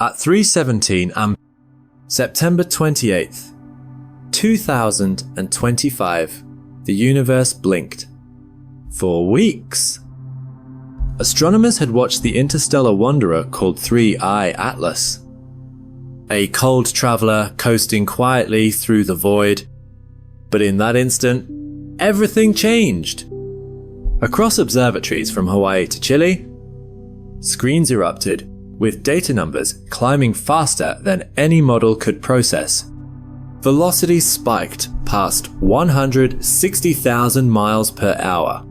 At 3:17 am. September 28th, 2025, the universe blinked. For weeks. Astronomers had watched the interstellar wanderer called 3I Atlas, a cold traveler coasting quietly through the void. But in that instant, everything changed. Across observatories from Hawaii to Chile, screens erupted, with data numbers climbing faster than any model could process. Velocity spiked past 160,000 miles per hour,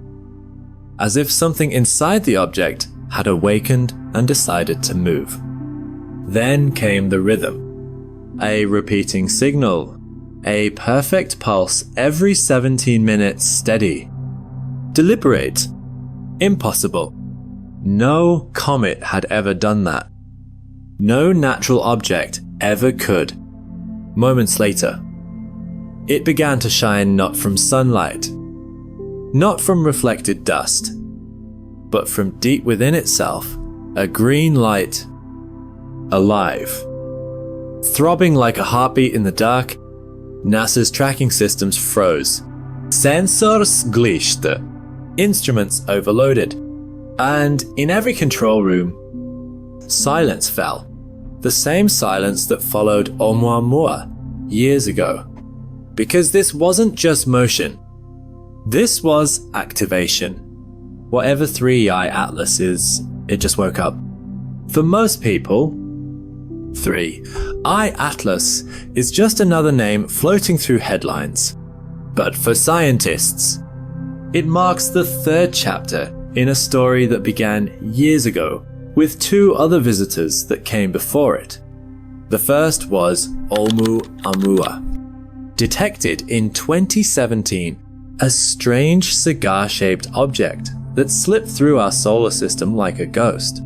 as if something inside the object had awakened and decided to move. Then came the rhythm, a repeating signal, a perfect pulse every 17 minutes steady. Deliberate. Impossible. No comet had ever done that. No natural object ever could. Moments later, it began to shine not from sunlight, not from reflected dust, but from deep within itself, a green light, alive. Throbbing like a heartbeat in the dark, NASA's tracking systems froze. Sensors glitched, instruments overloaded, and in every control room, silence fell. The same silence that followed Oumuamua years ago. Because this wasn't just motion. This was activation. Whatever 3I Atlas is, it just woke up. For most people, 3I Atlas is just another name floating through headlines. But for scientists, it marks the third chapter in a story that began years ago with two other visitors that came before it. The first was Oumuamua, detected in 2017, a strange cigar-shaped object that slipped through our solar system like a ghost.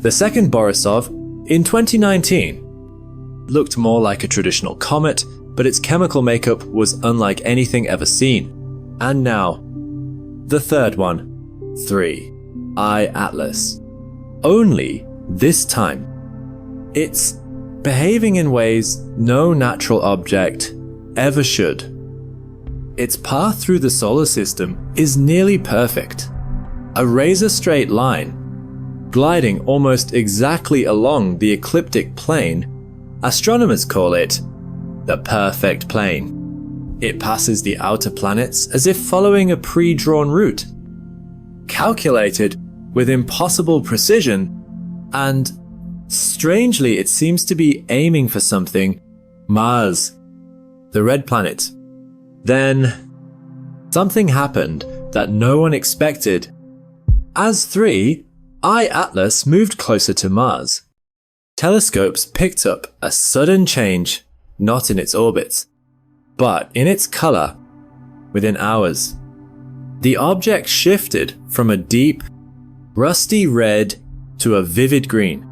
The second, Borisov, in 2019, looked more like a traditional comet, but its chemical makeup was unlike anything ever seen. And now, the third one, 3I Atlas. Only this time, it's behaving in ways no natural object ever should. Its path through the solar system is nearly perfect. A razor-straight line, gliding almost exactly along the ecliptic plane. Astronomers call it the perfect plane. It passes the outer planets as if following a pre-drawn route, calculated with impossible precision, and strangely it seems to be aiming for something, Mars, the red planet. Then something happened that no one expected. As 3I Atlas moved closer to Mars, telescopes picked up a sudden change, not in its orbit, but in its color. Within hours, the object shifted from a deep, rusty red to a vivid green,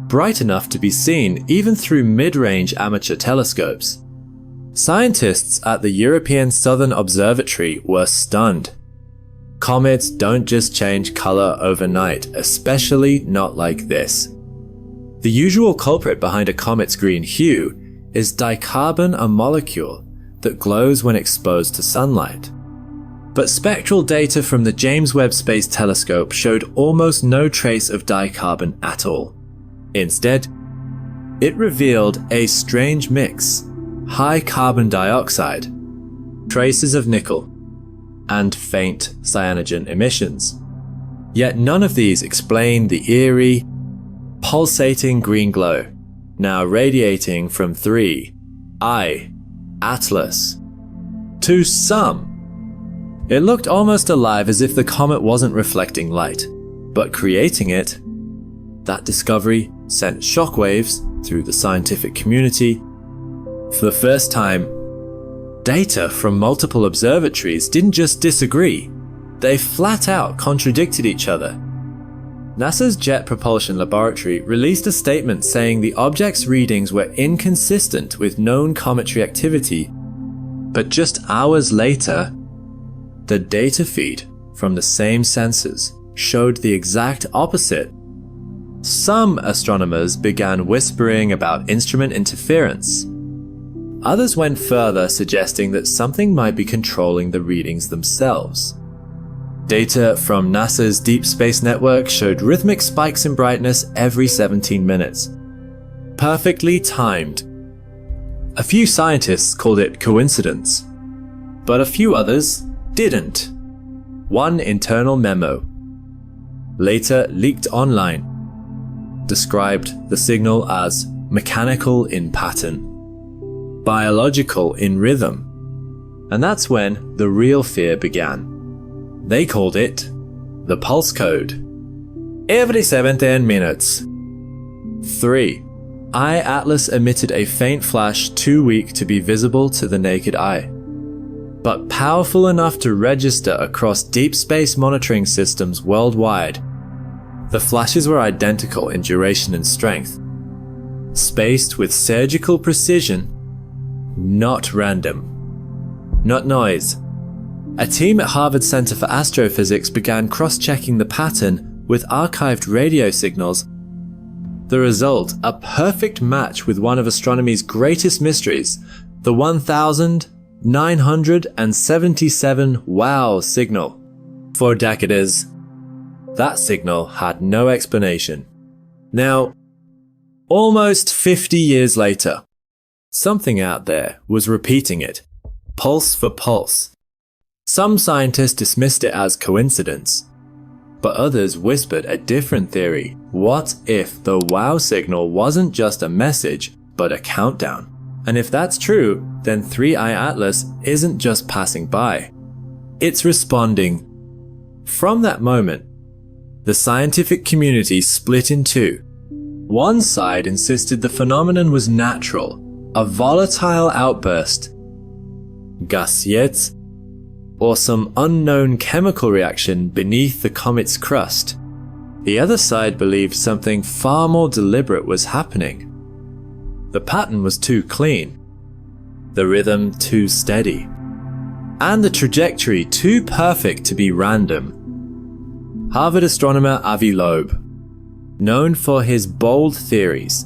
bright enough to be seen even through mid-range amateur telescopes. Scientists at the European Southern Observatory were stunned. Comets don't just change color overnight, especially not like this. The usual culprit behind a comet's green hue is dicarbon, a molecule that glows when exposed to sunlight. But spectral data from the James Webb Space Telescope showed almost no trace of dicarbon at all. Instead, it revealed a strange mix: high carbon dioxide, traces of nickel, and faint cyanogen emissions. Yet none of these explain the eerie, pulsating green glow, now radiating from 3I Atlas. To some, it looked almost alive, as if the comet wasn't reflecting light, but creating it. That discovery sent shockwaves through the scientific community. For the first time, data from multiple observatories didn't just disagree, they flat out contradicted each other. NASA's Jet Propulsion Laboratory released a statement saying the object's readings were inconsistent with known cometary activity, but just hours later, the data feed from the same sensors showed the exact opposite. Some astronomers began whispering about instrument interference. Others went further, suggesting that something might be controlling the readings themselves. Data from NASA's Deep Space Network showed rhythmic spikes in brightness every 17 minutes. Perfectly timed. A few scientists called it coincidence, but a few others didn't. One internal memo, later leaked online, described the signal as mechanical in pattern, biological in rhythm, and that's when the real fear began. They called it the pulse code. Every 17 minutes. 3. I-Atlas emitted a faint flash too weak to be visible to the naked eye, but powerful enough to register across deep space monitoring systems worldwide. The flashes were identical in duration and strength, spaced with surgical precision, not random, not noise. A team at Harvard Center for Astrophysics began cross-checking the pattern with archived radio signals. The result, a perfect match with one of astronomy's greatest mysteries, the 1977 WOW signal. For decades, that signal had no explanation. Now, almost 50 years later, something out there was repeating it, pulse for pulse. Some scientists dismissed it as coincidence, but others whispered a different theory. What if the WOW signal wasn't just a message, but a countdown? And if that's true, then 3I-Atlas isn't just passing by. It's responding. From that moment, the scientific community split in two. One side insisted the phenomenon was natural, a volatile outburst, gaseous, or some unknown chemical reaction beneath the comet's crust. The other side believed something far more deliberate was happening. The pattern was too clean, the rhythm too steady, and the trajectory too perfect to be random. Harvard astronomer Avi Loeb, known for his bold theories,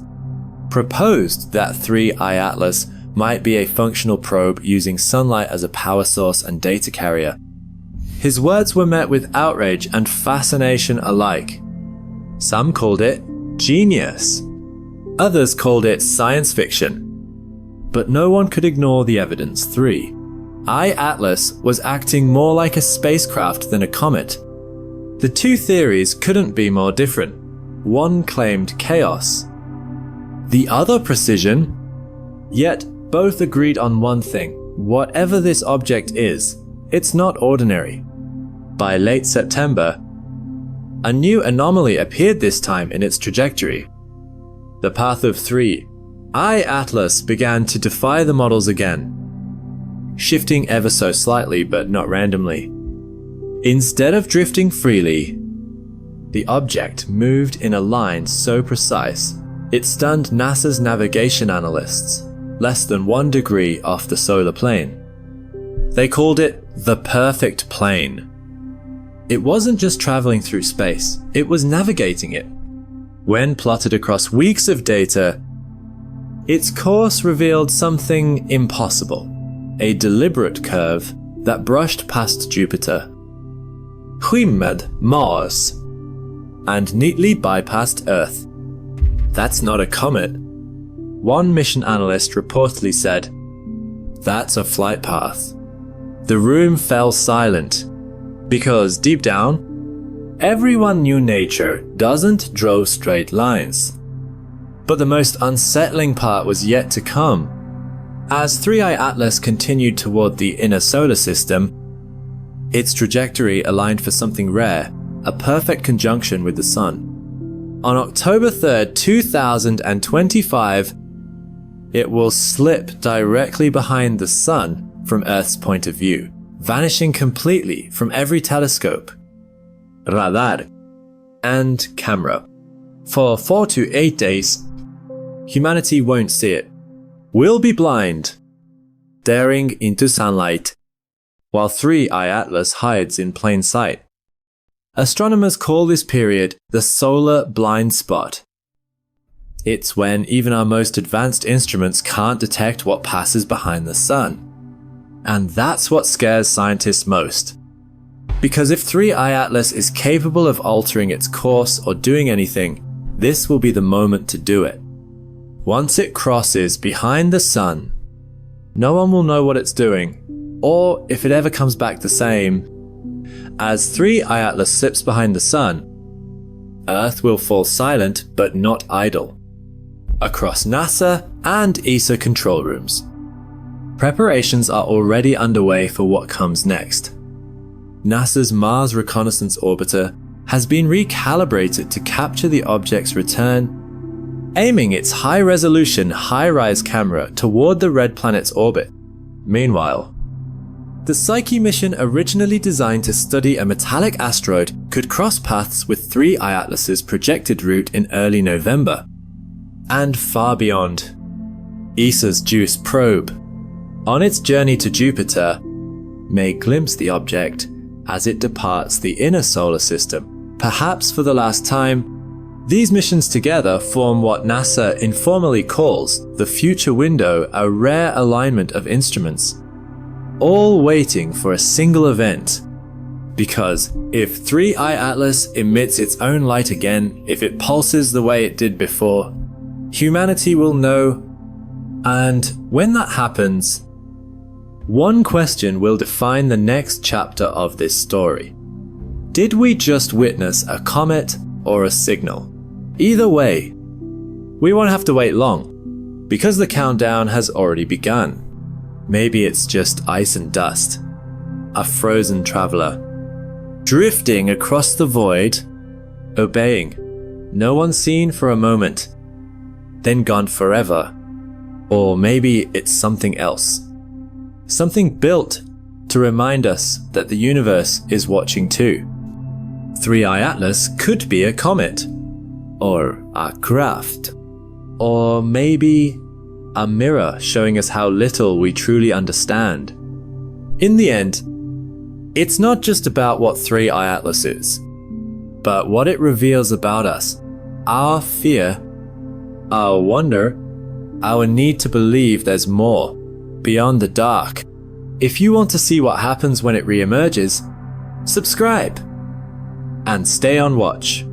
proposed that 3I-Atlas might be a functional probe using sunlight as a power source and data carrier. His words were met with outrage and fascination alike. Some called it genius. Others called it science fiction. But no one could ignore the evidence. 3I-Atlas was acting more like a spacecraft than a comet. The two theories couldn't be more different. One claimed chaos, the other precision, yet both agreed on one thing: whatever this object is, it's not ordinary. By late September, a new anomaly appeared, this time in its trajectory. The path of 3I-Atlas began to defy the models again, shifting ever so slightly but not randomly. Instead of drifting freely, the object moved in a line so precise it stunned NASA's navigation analysts, less than 1 degree off the solar plane. They called it the perfect plane. It wasn't just traveling through space, it was navigating it. When plotted across weeks of data, its course revealed something impossible: a deliberate curve that brushed past Jupiter, skimmed Mars, and neatly bypassed Earth. That's not a comet. One mission analyst reportedly said, "That's a flight path." The room fell silent, because deep down, everyone knew nature doesn't draw straight lines. But the most unsettling part was yet to come. As 3I-Atlas continued toward the inner solar system, its trajectory aligned for something rare, a perfect conjunction with the Sun. On October 3rd, 2025, it will slip directly behind the Sun from Earth's point of view, vanishing completely from every telescope, radar, and camera. For 4 to 8 days, humanity won't see it. We'll be blind, staring into sunlight, while 3I-Atlas hides in plain sight. Astronomers call this period the solar blind spot. It's when even our most advanced instruments can't detect what passes behind the sun. And that's what scares scientists most. Because if 3I Atlas is capable of altering its course or doing anything, this will be the moment to do it. Once it crosses behind the sun, no one will know what it's doing, or if it ever comes back the same. As 3I Atlas slips behind the sun, Earth will fall silent but not idle, across NASA and ESA control rooms. Preparations are already underway for what comes next. NASA's Mars Reconnaissance Orbiter has been recalibrated to capture the object's return, aiming its high-resolution, high-rise camera toward the red planet's orbit. Meanwhile, the Psyche mission, originally designed to study a metallic asteroid, could cross paths with 3I Atlas's projected route in early November. And far beyond. ESA's JUICE probe, on its journey to Jupiter, may glimpse the object as it departs the inner solar system, perhaps for the last time. These missions together form what NASA informally calls the future window, a rare alignment of instruments, all waiting for a single event. Because if 3I Atlas emits its own light again, if it pulses the way it did before, humanity will know. And when that happens, one question will define the next chapter of this story. Did we just witness a comet or a signal? Either way, we won't have to wait long, because the countdown has already begun. Maybe it's just ice and dust, a frozen traveler, drifting across the void, obeying, no one seen for a moment, then gone forever. Or maybe it's something else. Something built to remind us that the universe is watching too. 3I Atlas could be a comet, or a craft, or maybe a mirror showing us how little we truly understand. In the end, it's not just about what 3I Atlas is, but what it reveals about us, our fear, our wonder, our need to believe there's more beyond the dark. If you want to see what happens when it re-emerges, subscribe and stay on watch.